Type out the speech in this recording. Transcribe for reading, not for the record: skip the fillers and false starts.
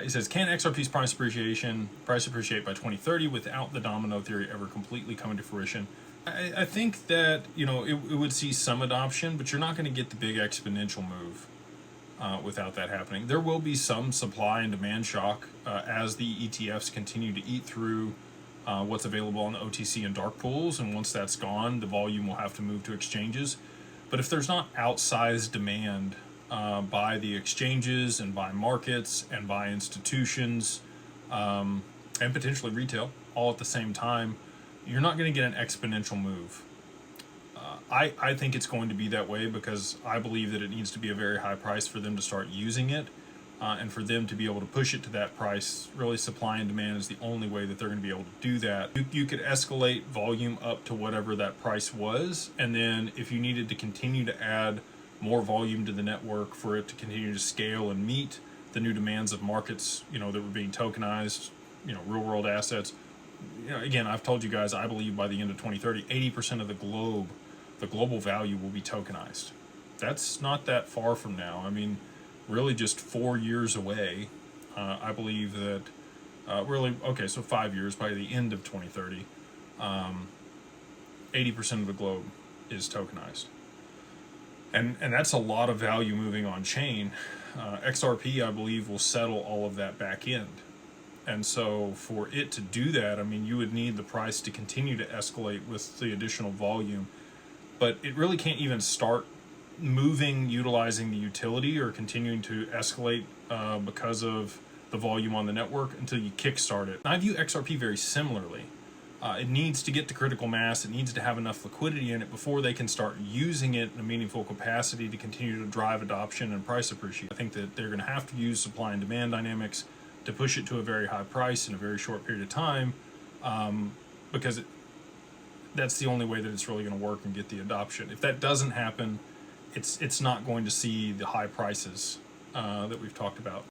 It says, can XRP's price appreciate by 2030 without the domino theory ever completely coming to fruition? I think that, you know, it would see some adoption, but you're not going to get the big exponential move without that happening. There will be some supply and demand shock as the ETFs continue to eat through what's available on the OTC and dark pools, and once that's gone, the volume will have to move to exchanges. But if there's not outsized demand by the exchanges and by markets and by institutions and potentially retail all at the same time, you're not going to get an exponential move. I think it's going to be that way because I believe that it needs to be a very high price for them to start using it, and for them to be able to push it to that price. Really, supply and demand is the only way that they're going to be able to do that. You could escalate volume up to whatever that price was, and then if you needed to continue to add more volume to the network for it to continue to scale and meet the new demands of markets, you know, that were being tokenized, you know, real world assets. You know, again, I've told you guys, I believe by the end of 2030, 80% of the global value will be tokenized. That's not that far from now. I mean, really just 4 years away. I believe that so 5 years, by the end of 2030, 80% of the globe is tokenized. And that's a lot of value moving on chain. XRP, I believe, will settle all of that back end. And so for it to do that, I mean, you would need the price to continue to escalate with the additional volume. But it really can't even start moving, utilizing the utility or continuing to escalate because of the volume on the network until you kickstart it. I view XRP very similarly. It needs to get to critical mass. It needs to have enough liquidity in it before they can start using it in a meaningful capacity to continue to drive adoption and price appreciation. I think that they're going to have to use supply and demand dynamics to push it to a very high price in a very short period of time, because that's the only way that it's really going to work and get the adoption. If that doesn't happen, it's not going to see the high prices that we've talked about.